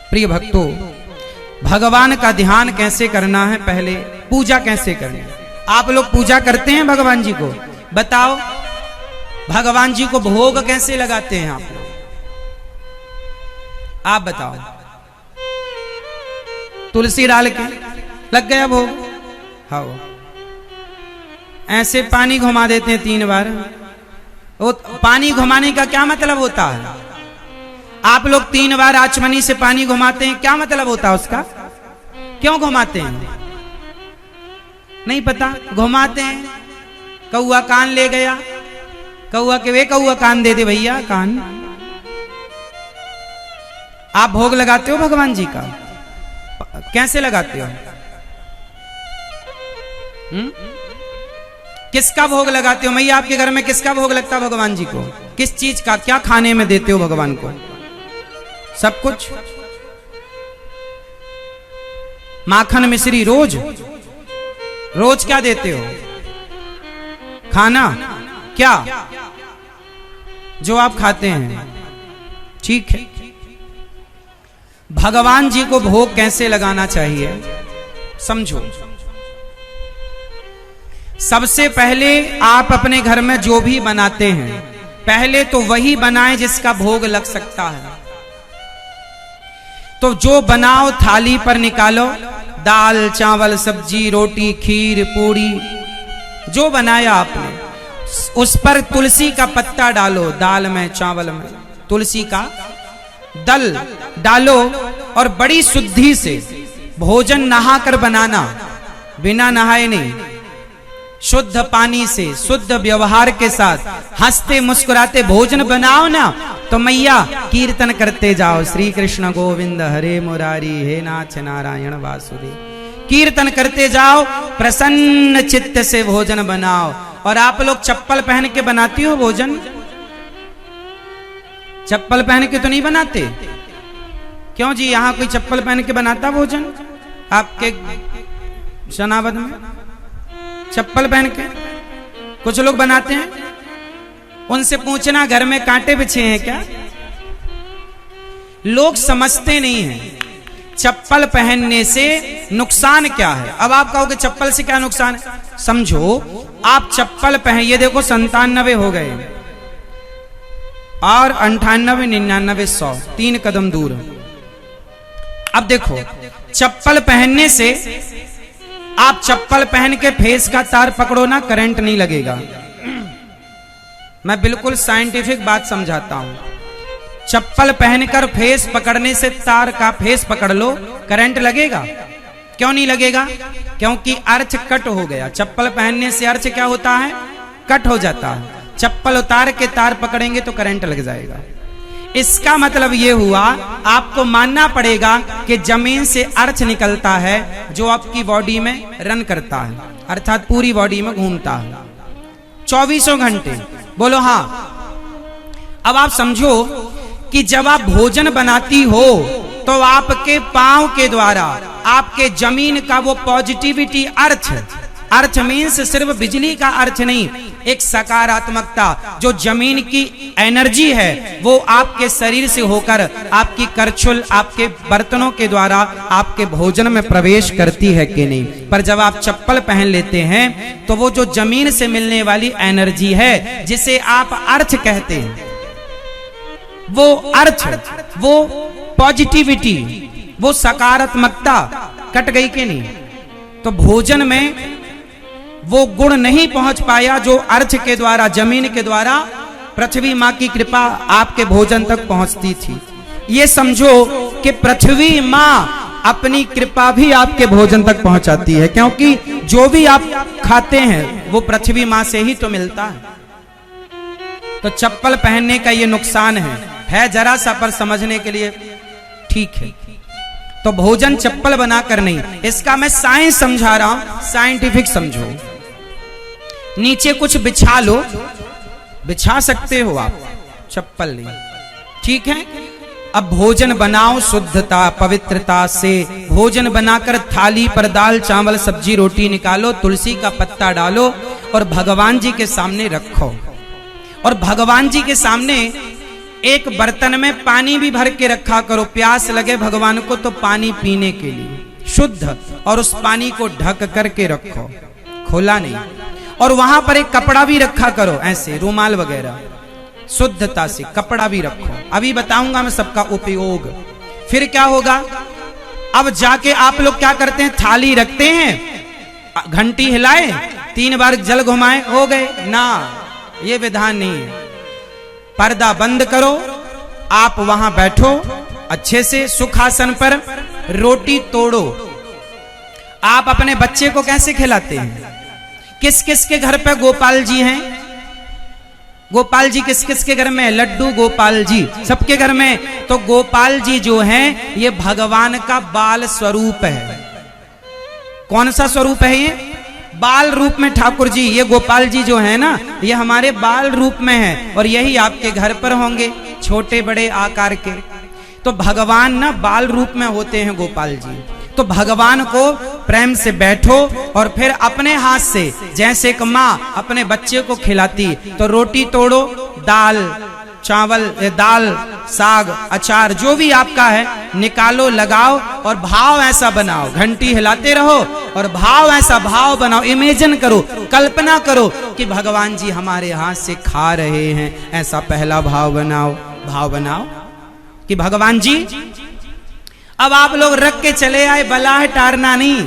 प्रिय भक्तों, भगवान का ध्यान कैसे करना है, पहले पूजा कैसे करनी है। आप लोग पूजा करते हैं भगवान जी को? बताओ, भगवान जी को भोग कैसे लगाते हैं आप लोग? आप बताओ। तुलसी डाल के लग गया भोग? हाँ, ऐसे पानी घुमा देते हैं 3 बार। वो पानी घुमाने का क्या मतलब होता है? आप लोग 3 बार आचमनी से पानी घुमाते हैं, क्या मतलब होता है उसका? क्यों घुमाते हैं? नहीं पता, घुमाते हैं। कौआ कान ले गया, कौआ के वे कौआ कान दे दे भैया कान। आप भोग लगाते हो भगवान जी का, कैसे लगाते हो? किसका भोग लगाते हो? मैया आपके घर में किसका भोग लगता है भगवान जी को? किस चीज का, क्या खाने में देते हो भगवान को? सब कुछ? माखन मिश्री रोज रोज क्या देते हो? खाना क्या जो आप खाते हैं? ठीक है। भगवान जी को भोग कैसे लगाना चाहिए समझो। सबसे पहले आप अपने घर में जो भी बनाते हैं, पहले तो वही बनाएं जिसका भोग लग सकता है। तो जो बनाओ थाली पर निकालो, दाल चावल सब्जी रोटी खीर पूड़ी जो बनाया आपने, उस पर तुलसी का पत्ता डालो। दाल में चावल में तुलसी का दल डालो और बड़ी शुद्धि से भोजन नहाकर बनाना, बिना नहाए नहीं, शुद्ध पानी से शुद्ध व्यवहार के साथ हंसते मुस्कुराते भोजन बनाओ ना। तो मैया कीर्तन करते जाओ, श्री कृष्ण गोविंद हरे मुरारी, हे नाथ नारायण वासुदेव, कीर्तन करते जाओ, प्रसन्न चित्त से भोजन बनाओ। और आप लोग चप्पल पहन के बनाती हो भोजन? चप्पल पहन के तो नहीं बनाते। क्यों जी, यहां कोई चप्पल पहन के बनाता भोजन? आपके शनावद में चप्पल पहन के कुछ लोग बनाते हैं। उनसे पूछना घर में कांटे बिछे हैं क्या? लोग समझते नहीं हैं चप्पल पहनने से नुकसान क्या है। अब आप कहोगे चप्पल से क्या नुकसान है? समझो, आप चप्पल पहन, ये देखो 97 हो गए और 98 99 100, 3 कदम दूर। अब देखो, चप्पल पहनने से, आप चप्पल पहन के फेस का तार पकड़ो ना, करंट नहीं लगेगा। मैं बिल्कुल साइंटिफिक बात समझाता हूं। चप्पल पहनकर फेस पकड़ने से, तार का फेस पकड़ लो, करंट लगेगा? क्यों नहीं लगेगा? क्योंकि अर्थ कट हो गया। चप्पल पहनने से अर्थ क्या होता है? कट हो जाता है। चप्पल उतार के तार पकड़ेंगे तो करंट लग जाएगा। इसका मतलब यह हुआ, आपको मानना पड़ेगा कि जमीन से अर्थ निकलता है जो आपकी बॉडी में रन करता है, अर्थात पूरी बॉडी में घूमता है 24 घंटे। बोलो हाँ। अब आप समझो कि जब आप भोजन बनाती हो तो आपके पांव के द्वारा आपके जमीन का वो पॉजिटिविटी, अर्थ मीन्स सिर्फ बिजली का अर्थ नहीं, एक सकारात्मकता, जो जमीन की एनर्जी है वो आपके शरीर से होकर आपकी करछुल, आपके बर्तनों के द्वारा आपके भोजन में प्रवेश करती है कि नहीं। पर जब आप चप्पल पहन लेते हैं तो वो जो जमीन से मिलने वाली एनर्जी है, जिसे आप अर्थ कहते हैं, वो अर्थ, वो पॉजिटिविटी, वो सकारात्मकता कट गई कि नहीं? तो भोजन में वो गुण नहीं पहुंच पाया जो अर्थ के द्वारा, जमीन के द्वारा, पृथ्वी माँ की कृपा आपके भोजन तक पहुंचती थी। ये समझो कि पृथ्वी माँ अपनी कृपा भी आपके भोजन तक पहुंचाती है, क्योंकि जो भी आप खाते हैं वो पृथ्वी माँ से ही तो मिलता है। तो चप्पल पहनने का ये नुकसान है जरा सा, पर समझने के लिए ठीक है। तो भोजन चप्पल बनाकर नहीं, इसका मैं साइंस समझा रहा हूं, साइंटिफिक समझो। नीचे कुछ बिछा लो, बिछा सकते हो आप, चप्पल नहीं, ठीक है। अब भोजन बनाओ शुद्धता पवित्रता से। भोजन बनाकर थाली पर दाल चावल सब्जी रोटी निकालो, तुलसी का पत्ता डालो और भगवान जी के सामने रखो। और भगवान जी के सामने एक बर्तन में पानी भी भर के रखा करो, प्यास लगे भगवान को तो पानी पीने के लिए शुद्ध, और उस पानी को ढक करके रखो, खोला नहीं। और वहां पर एक कपड़ा भी रखा करो, ऐसे रुमाल वगैरह, शुद्धता से कपड़ा भी रखो। अभी बताऊंगा मैं सबका उपयोग। फिर क्या होगा, अब जाके आप लोग क्या करते हैं, थाली रखते हैं, घंटी हिलाए, 3 बार जल घुमाए, हो गए ना, ये विधान नहीं है। पर्दा बंद करो, आप वहां बैठो अच्छे से सुखासन पर, रोटी तोड़ो। आप अपने बच्चे को कैसे खिलाते हैं? किस किस के घर पे गोपाल जी हैं? गोपाल जी किस किस के घर में? लड्डू गोपाल जी सबके घर में। तो गोपाल जी जो हैं ये भगवान का बाल स्वरूप है। कौन सा स्वरूप है ये? बाल रूप में ठाकुर जी, ये गोपाल जी जो है ना, ये हमारे बाल रूप में है, और यही आपके घर पर होंगे छोटे बड़े आकार के। तो भगवान ना बाल रूप में होते हैं गोपाल जी। तो भगवान को प्रेम से बैठो और फिर अपने हाथ से, जैसे एक माँ अपने बच्चे को खिलाती, तो रोटी तोड़ो, दाल चावल, दाल साग अचार जो भी आपका है निकालो, लगाओ, और भाव ऐसा बनाओ, घंटी हिलाते रहो और भाव ऐसा भाव बनाओ, इमेजिन करो, कल्पना करो कि भगवान जी हमारे हाथ से खा रहे हैं। ऐसा पहला भाव बनाओ, भाव बनाओ कि भगवान जी। अब आप लोग रख के चले आए, बलाह टारना नहीं,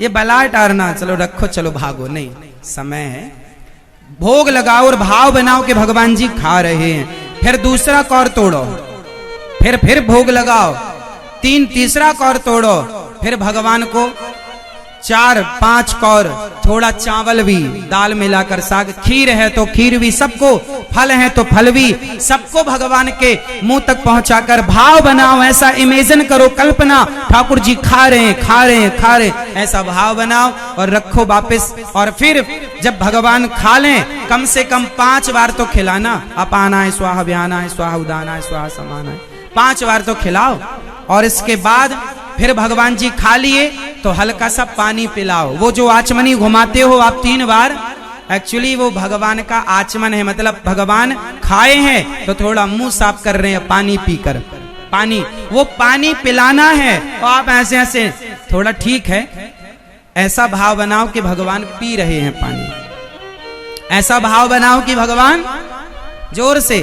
ये बलाह टारना, चलो रखो चलो भागो नहीं, समय है। भोग लगाओ और भाव बनाओ कि भगवान जी खा रहे हैं। फिर दूसरा कौर तोड़ो, फिर भोग लगाओ, तीसरा कौर तोड़ो, फिर भगवान को 4-5 कौर, थोड़ा चावल भी, दाल मिलाकर साग, खीर है तो खीर भी, सबको, फल है तो फल भी, सबको भगवान के मुंह तक पहुंचाकर भाव बनाओ। ऐसा इमेजिन करो, कल्पना, ठाकुर जी खा रहे हैं, खा रहे हैं, खा रहे हैं, ऐसा भाव बनाओ और रखो वापस। और फिर जब भगवान खा लें, कम से कम 5 बार तो खिलाना। अपानाय स्वाहा, व्यानाय स्वाहा, उदानाय स्वाहा, समानाय, 5 बार तो खिलाओ। और इसके बाद फिर भगवान जी खा लिए तो हल्का सा पानी पिलाओ। वो जो आचमनी घुमाते हो आप 3 बार, एक्चुअली वो भगवान का आचमन है, मतलब भगवान खाए हैं तो थोड़ा मुंह साफ कर रहे हैं पानी पीकर, पानी, वो पानी पिलाना है। तो आप ऐसे ऐसे थोड़ा, ठीक है, ऐसा भाव बनाओ कि भगवान पी रहे हैं पानी, ऐसा भाव बनाओ कि भगवान जोर से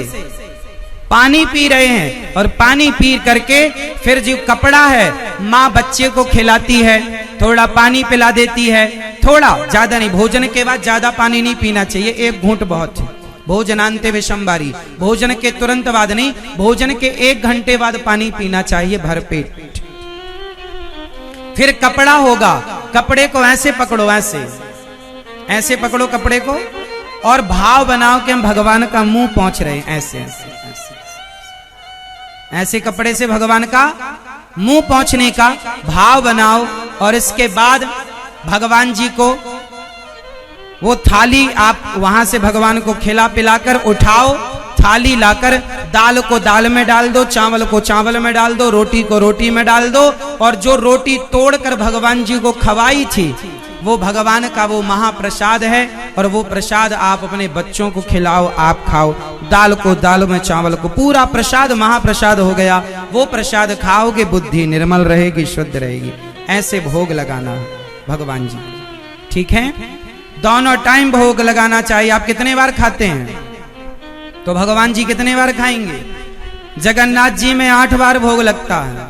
पानी पी रहे हैं। और पानी पी करके फिर जो कपड़ा है, माँ बच्चे को खिलाती है, थोड़ा पानी पिला देती है, थोड़ा, ज्यादा नहीं, भोजन के बाद ज्यादा पानी नहीं पीना चाहिए, 1 घूंट बहुत है। भोजनांते विषंबारी, भोजन के तुरंत बाद नहीं, भोजन के 1 घंटे बाद पानी पीना चाहिए भरपेट। फिर कपड़ा होगा, कपड़े को ऐसे पकड़ो, ऐसे पकड़ो कपड़े को, और भाव बनाओ कि हम भगवान का मुंह पहुंच रहे हैं, ऐसे ऐसे कपड़े से भगवान का मुंह पहुंचने का भाव बनाओ। और इसके बाद भगवान जी को वो थाली, आप वहां से भगवान को खिला पिलाकर उठाओ, थाली लाकर दाल को दाल में डाल दो, चावल को चावल में डाल दो, रोटी को रोटी में डाल दो। और जो रोटी तोड़कर भगवान जी को खवाई थी, वो भगवान का वो महाप्रसाद है, और वो प्रसाद आप अपने बच्चों को खिलाओ, आप खाओ। दाल को दाल में, चावल को, पूरा प्रसाद महाप्रसाद हो गया। वो प्रसाद खाओगे, बुद्धि निर्मल रहेगी, शुद्ध रहेगी। ऐसे भोग लगाना भगवान जी, ठीक है? दोनों टाइम भोग लगाना चाहिए। आप कितने बार खाते हैं तो भगवान जी कितने बार खाएंगे? जगन्नाथ जी में 8 बार भोग लगता है,